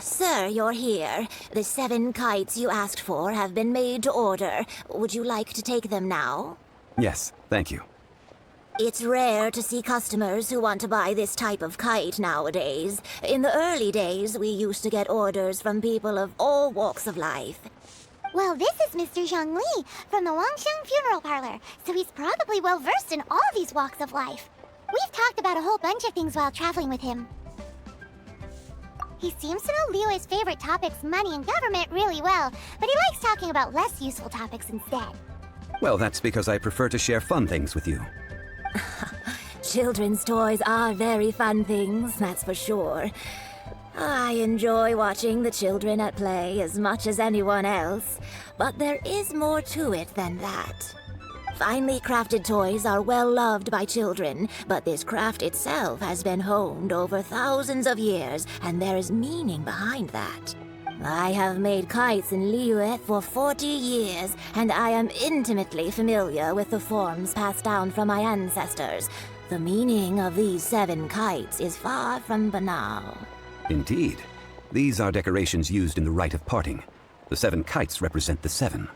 Sir, you're here. The 7 kites you asked for have been made to order. Would you like to take them now? Yes, thank you. It's rare to see customers who want to buy this type of kite nowadays. In the early days, we used to get orders from people of all walks of life. Well, this is Mr. Zhongli from the Wangsheng Funeral Parlor, so he's probably well-versed in all these walks of life. We've talked about a whole bunch of things while traveling with him. He seems to know Liyue's favorite topics, money and government, really well, but he likes talking about less useful topics instead. Well, that's because I prefer to share fun things with you. Children's toys are very fun things, that's for sure. I enjoy watching the children at play as much as anyone else, but there is more to it than that. Finely crafted toys are well loved by children, but this craft itself has been honed over thousands of years, and there is meaning behind that. I have made kites in Liyue for 40 years, and I am intimately familiar with the forms passed down from my ancestors. The meaning of these 7 kites is far from banal. Indeed. These are decorations used in the rite of parting. The 7 kites represent the 7.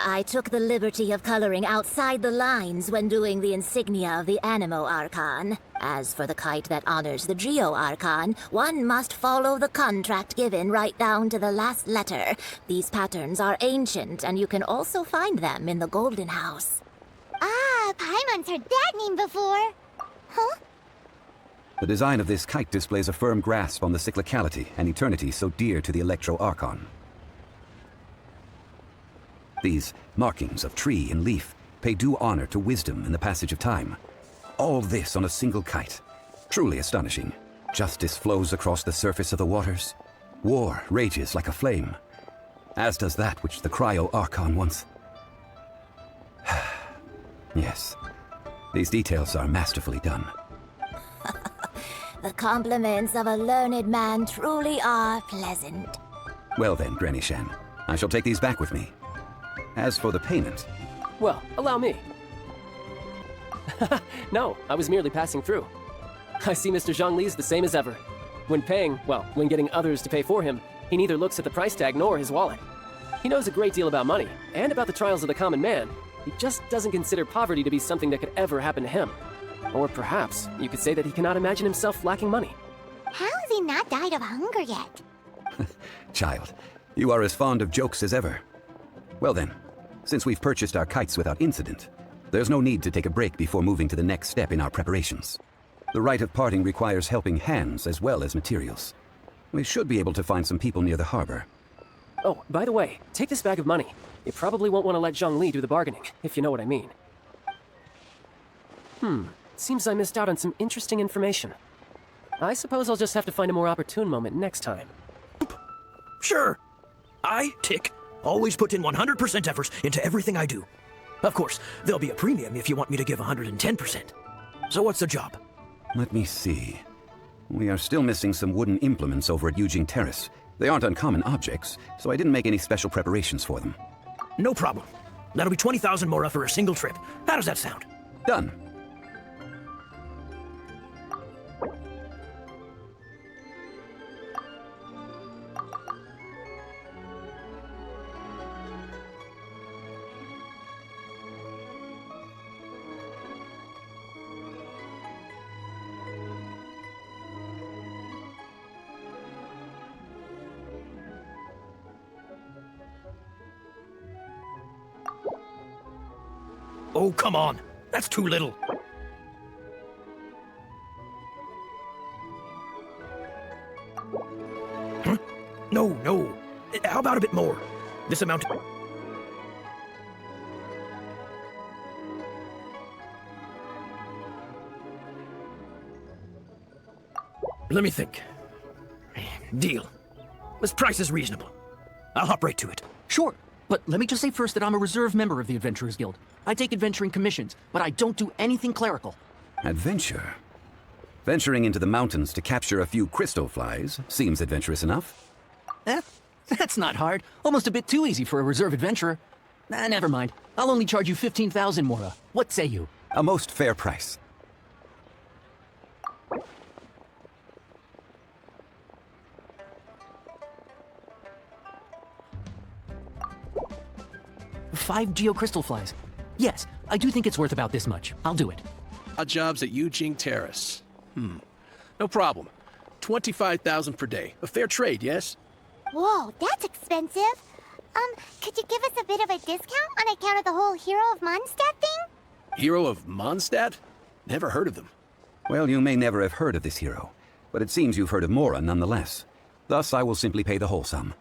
I took the liberty of coloring outside the lines when doing the insignia of the Animo Archon. As for the kite that honors the Geo Archon, one must follow the contract given right down to the last letter. These patterns are ancient, and you can also find them in the Golden House. Ah, Paimon's heard that name before. Huh? The design of this kite displays a firm grasp on the cyclicality and eternity so dear to the Electro Archon. These markings of tree and leaf pay due honor to wisdom and the passage of time. All this on a single kite. Truly astonishing. Justice flows across the surface of the waters. War rages like a flame. As does that which the Cryo Archon once... Yes, these details are masterfully done. The compliments of a learned man truly are pleasant. Well then, Granny Shan, I shall take these back with me. As for the payment... Well, allow me. No, I was merely passing through. I see Mr. Zhongli is the same as ever. When paying, well, when getting others to pay for him, he neither looks at the price tag nor his wallet. He knows a great deal about money, and about the trials of the common man. He just doesn't consider poverty to be something that could ever happen to him. Or perhaps, you could say that he cannot imagine himself lacking money. How has he not died of hunger yet? Child, you are as fond of jokes as ever. Well then, since we've purchased our kites without incident, there's no need to take a break before moving to the next step in our preparations. The rite of parting requires helping hands as well as materials. We should be able to find some people near the harbor. Oh, by the way, take this bag of money. You probably won't want to let Zhongli do the bargaining, if you know what I mean. Seems I missed out on some interesting information. I suppose I'll just have to find a more opportune moment next time. Sure. I, Tick, always put in 100% effort into everything I do. Of course, there'll be a premium if you want me to give 110%. So what's the job? Let me see. We are still missing some wooden implements over at Yujing Terrace. They aren't uncommon objects, so I didn't make any special preparations for them. No problem. That'll be 20,000 mora for a single trip. How does that sound? Done. Oh, come on. That's too little. Huh? No. How about a bit more? This amount... Let me think. Deal. This price is reasonable. I'll hop right to it. Sure, but let me just say first that I'm a reserve member of the Adventurers Guild. I take adventuring commissions, but I don't do anything clerical. Adventure? Venturing into the mountains to capture a few crystal flies seems adventurous enough. That's not hard. Almost a bit too easy for a reserve adventurer. Never mind. I'll only charge you 15,000 mora. What say you? A most fair price. 5 geocrystal flies. Yes, I do think it's worth about this much. I'll do it. Odd jobs at Yujing Terrace. No problem. 25,000 per day. A fair trade, yes? Whoa, that's expensive. Could you give us a bit of a discount on account of the whole Hero of Mondstadt thing? Hero of Mondstadt? Never heard of them. Well, you may never have heard of this hero, but it seems you've heard of Mora nonetheless. Thus, I will simply pay the whole sum.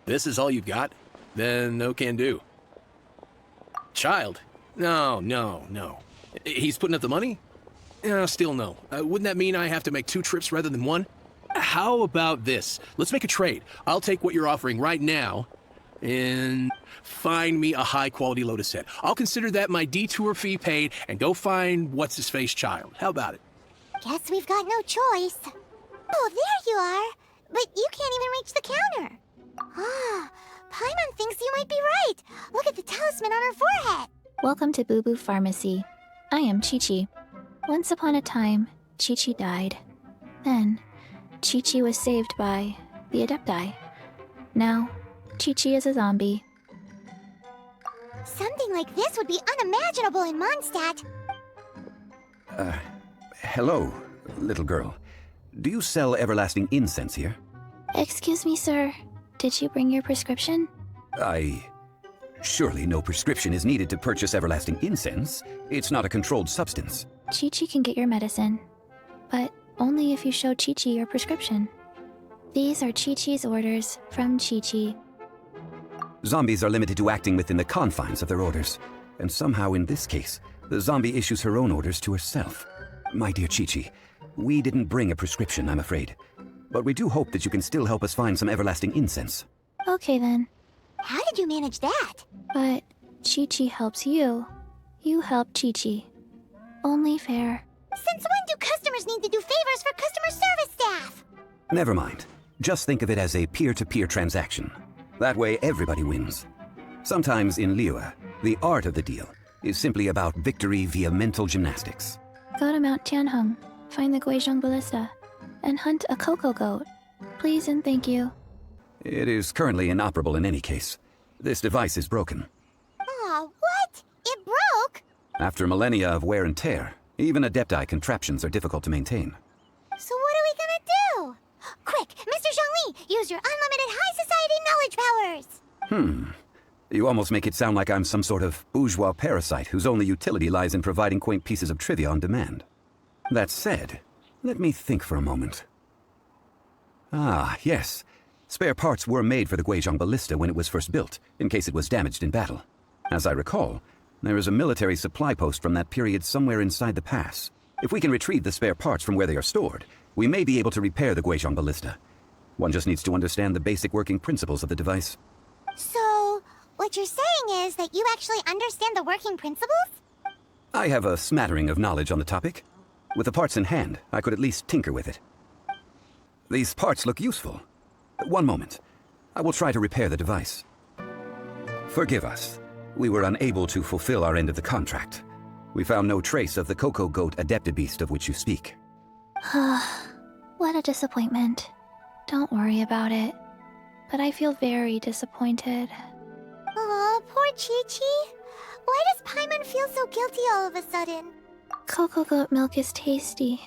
This is all you've got? Then no can do. Child? No. He's putting up the money? Still no. Wouldn't that mean I have to make 2 trips rather than 1? How about this? Let's make a trade. I'll take what you're offering right now and find me a high-quality Lotus set. I'll consider that my detour fee paid and go find what's-his-face child. How about it? Guess we've got no choice. Oh, there you are. But you can't even reach the counter. Ah, Paimon thinks you might be right. Look at the talisman on her forehead. Welcome to Boo Boo Pharmacy. I am Chi-Chi. Once upon a time, Chi-Chi died. Then, Chi-Chi was saved by the Adepti. Now, Chi-Chi is a zombie. Something like this would be unimaginable in Mondstadt. Hello, little girl. Do you sell everlasting incense here? Excuse me, sir. Did you bring your prescription? Surely no prescription is needed to purchase everlasting incense. It's not a controlled substance. Chi-Chi can get your medicine, but only if you show Chi-Chi your prescription. These are Chi-Chi's orders from Chi-Chi. Zombies are limited to acting within the confines of their orders, and somehow in this case, the zombie issues her own orders to herself. My dear Chi-Chi, we didn't bring a prescription, I'm afraid, but we do hope that you can still help us find some everlasting incense. Okay then. How did you manage that? But Chi-Chi helps you. You help Chi-Chi. Only fair. Since when do customers need to do favors for customer service staff? Never mind. Just think of it as a peer-to-peer transaction. That way everybody wins. Sometimes in Liyue, the art of the deal is simply about victory via mental gymnastics. Go to Mount Tianheng, find the Guizhong Ballista, and hunt a cocoa goat. Please and thank you. It is currently inoperable in any case. This device is broken. Aw, what? It broke? After millennia of wear and tear, even Adepti contraptions are difficult to maintain. So what are we gonna do? Quick, Mr. Zhongli, use your unlimited high society knowledge powers! You almost make it sound like I'm some sort of bourgeois parasite whose only utility lies in providing quaint pieces of trivia on demand. That said, let me think for a moment. Ah, yes. Spare parts were made for the Guizhong Ballista when it was first built, in case it was damaged in battle. As I recall, there is a military supply post from that period somewhere inside the pass. If we can retrieve the spare parts from where they are stored, we may be able to repair the Guizhong Ballista. One just needs to understand the basic working principles of the device. So, what you're saying is that you actually understand the working principles? I have a smattering of knowledge on the topic. With the parts in hand, I could at least tinker with it. These parts look useful. One moment. I will try to repair the device. Forgive us. We were unable to fulfill our end of the contract. We found no trace of the Cocoa Goat Adeptibeast of which you speak. What a disappointment. Don't worry about it. But I feel very disappointed. Aw, poor Chi-Chi. Why does Paimon feel so guilty all of a sudden? Cocoa goat milk is tasty.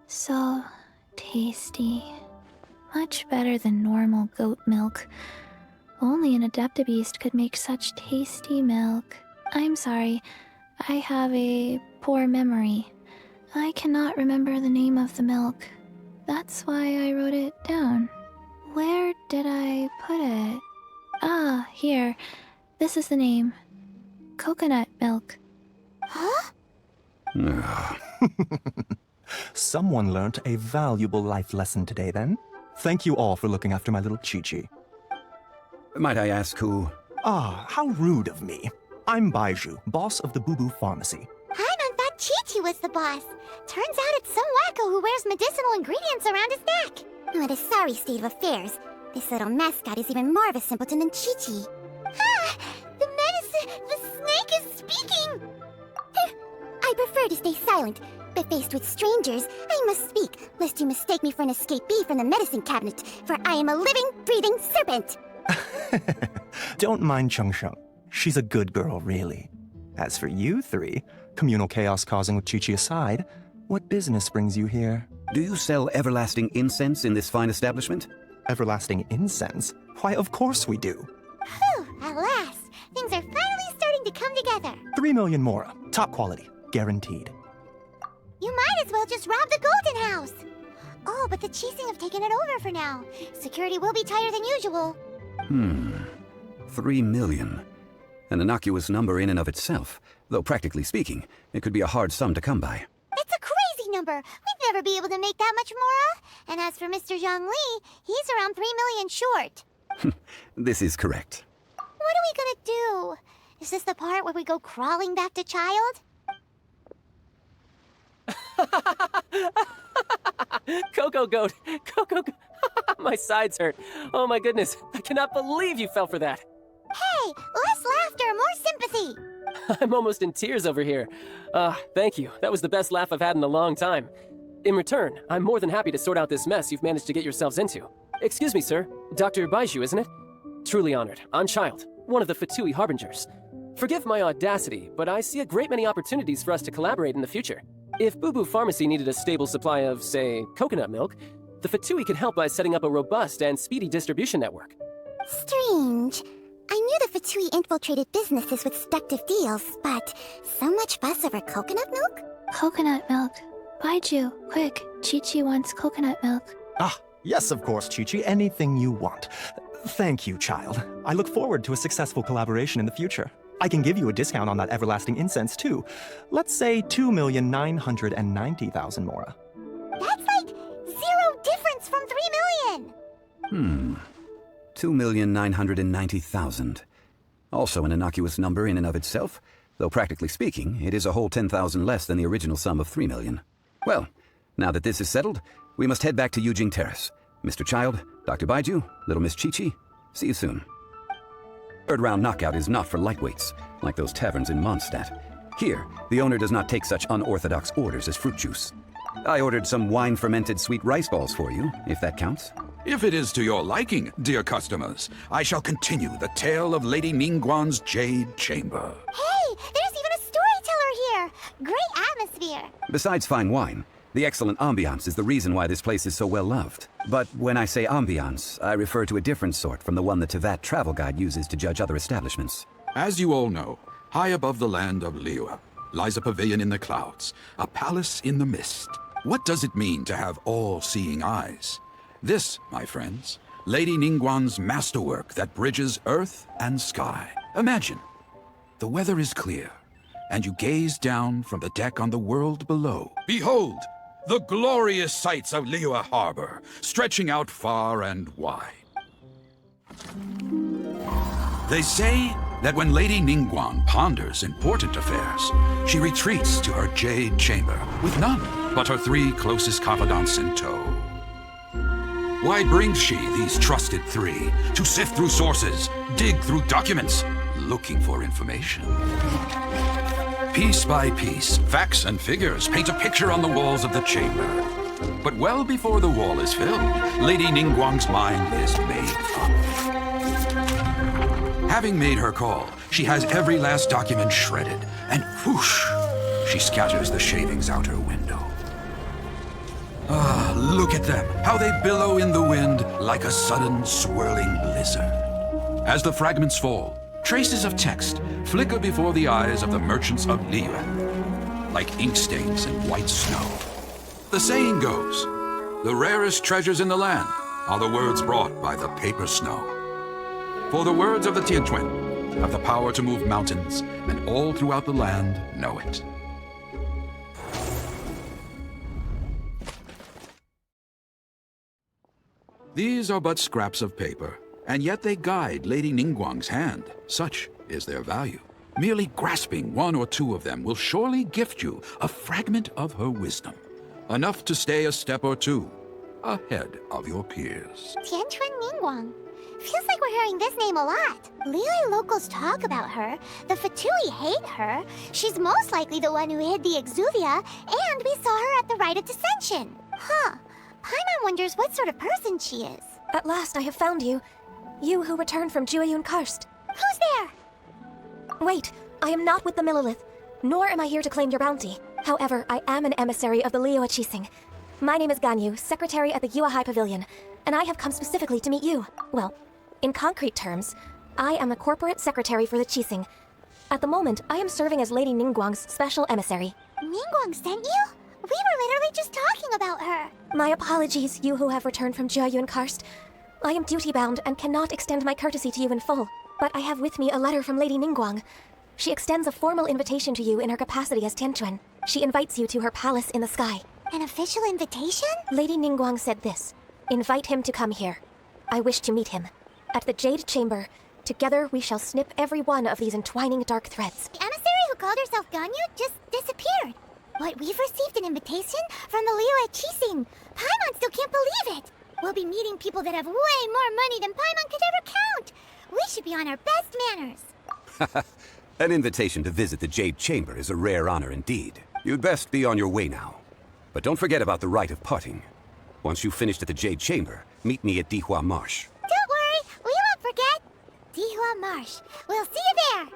So tasty. Much better than normal goat milk. Only an Adeptibeast could make such tasty milk. I'm sorry. I have a poor memory. I cannot remember the name of the milk. That's why I wrote it down. Where did I put it? Ah, here. This is the name. Coconut milk. Huh? Someone learnt a valuable life lesson today, then. Thank you all for looking after my little Chi-Chi. Might I ask who? Ah, how rude of me. I'm Baiju, boss of the Boo Boo Pharmacy. Paimon thought Chi-Chi was the boss. Turns out it's some wacko who wears medicinal ingredients around his neck. What a sorry state of affairs. This little mascot is even more of a simpleton than Chi-Chi. Ah! The snake is speaking! I prefer to stay silent, but faced with strangers, I must speak, lest you mistake me for an escapee from the medicine cabinet, for I am a living, breathing serpent! Don't mind Cheng Sheng. She's a good girl, really. As for you three, communal chaos causing with Chi-Chi aside, what business brings you here? Do you sell everlasting incense in this fine establishment? Everlasting incense? Why, of course we do. Whew, at last. Things are finally starting to come together. 3 million Mora. Top quality. Guaranteed. You might as well just rob the Golden House. Oh, but the Chising have taken it over for now. Security will be tighter than usual. 3 million. An innocuous number in and of itself, though practically speaking, it could be a hard sum to come by. It's a crazy number. We'd never be able to make that much, Mora. And as for Mr. Zhongli, he's around 3 million short. This is correct. What are we gonna do? Is this the part where we go crawling back to Child? Coco Goat! Coco Goat! My sides hurt. Oh my goodness. I cannot believe you fell for that. Hey, less laughter, more sympathy. I'm almost in tears over here. Thank you. That was the best laugh I've had in a long time. In return, I'm more than happy to sort out this mess you've managed to get yourselves into. Excuse me, sir. Dr. Baiju, isn't it? Truly honored. I'm Child, one of the Fatui Harbingers. Forgive my audacity, but I see a great many opportunities for us to collaborate in the future. If Boo Boo Pharmacy needed a stable supply of, say, coconut milk, the Fatui could help by setting up a robust and speedy distribution network. Strange. I knew the Fatui infiltrated businesses with seductive deals, but so much fuss over coconut milk? Coconut milk. Baiju, quick. Chi-Chi wants coconut milk. Ah, yes, of course, Chi-Chi. Anything you want. Thank you, child. I look forward to a successful collaboration in the future. I can give you a discount on that everlasting incense, too. Let's say 2,990,000 Mora. That's like zero difference from 3 million! 2,990,000. Also an innocuous number in and of itself, though practically speaking, it is a whole 10,000 less than the original sum of 3 million. Well, now that this is settled, we must head back to Yujing Terrace. Mr. Child, Dr. Baiju, Little Miss Chi-Chi, see you soon. Third round knockout is not for lightweights, like those taverns in Mondstadt. Here, the owner does not take such unorthodox orders as fruit juice. I ordered some wine-fermented sweet rice balls for you, if that counts. If it is to your liking, dear customers, I shall continue the tale of Lady Ningguang's Jade Chamber. Hey, there's even a storyteller here! Great atmosphere! Besides fine wine, the excellent ambiance is the reason why this place is so well loved. But when I say ambiance, I refer to a different sort from the one the Tevat travel guide uses to judge other establishments. As you all know, high above the land of Liyue lies a pavilion in the clouds, a palace in the mist. What does it mean to have all-seeing eyes? This, my friends, Lady Ningguang's masterwork that bridges earth and sky. Imagine, the weather is clear, and you gaze down from the deck on the world below. Behold, the glorious sights of Liyue Harbor, stretching out far and wide. They say that when Lady Ningguang ponders important affairs, she retreats to her Jade Chamber with none but her 3 closest confidants in tow. Why brings she these trusted 3 to sift through sources, dig through documents, looking for information? Piece by piece, facts and figures paint a picture on the walls of the chamber. But well before the wall is filled, Lady Ningguang's mind is made up. Having made her call, she has every last document shredded, and whoosh, she scatters the shavings out her window. Ah, look at them, how they billow in the wind like a sudden swirling blizzard. As the fragments fall, traces of text flicker before the eyes of the merchants of Liyue, like ink stains in white snow. The saying goes, the rarest treasures in the land are the words brought by the paper snow. For the words of the Tianquan have the power to move mountains, and all throughout the land know it. These are but scraps of paper, and yet they guide Lady Ningguang's hand. Such is their value. Merely grasping 1 or 2 of them will surely gift you a fragment of her wisdom, enough to stay a step or 2 ahead of your peers. Tianquan Ningguang. Feels like we're hearing this name a lot. Liyue locals talk about her. The Fatui hate her. She's most likely the one who hid the Exuvia, and we saw her at the Rite of Dissension. Huh. Paimon wonders what sort of person she is. At last I have found you. You who returned from Jueyun Karst. Who's there? Wait, I am not with the Millelith, nor am I here to claim your bounty. However, I am an emissary of the Liyue Qixing. My name is Ganyu, secretary at the Yuehai Pavilion, and I have come specifically to meet you. Well, in concrete terms, I am the corporate secretary for the Qixing. At the moment, I am serving as Lady Ningguang's special emissary. Ningguang sent you? We were literally just talking about her. My apologies, you who have returned from Jiayuan Karst. I am duty-bound and cannot extend my courtesy to you in full. But I have with me a letter from Lady Ningguang. She extends a formal invitation to you in her capacity as Tianquan. She invites you to her palace in the sky. An official invitation? Lady Ningguang said this. Invite him to come here. I wish to meet him. At the Jade Chamber, together we shall snip every one of these entwining dark threads. The emissary who called herself Ganyu just disappeared. What, we've received an invitation from the Liyue Qixing? Paimon still can't believe it. We'll be meeting people that have way more money than Paimon could ever count. We should be on our best manners. An invitation to visit the Jade Chamber is a rare honor indeed. You'd best be on your way now. But don't forget about the rite of parting. Once you've finished at the Jade Chamber, meet me at Dihua Marsh. Don't worry, we won't forget. Dihua Marsh. We'll see you there.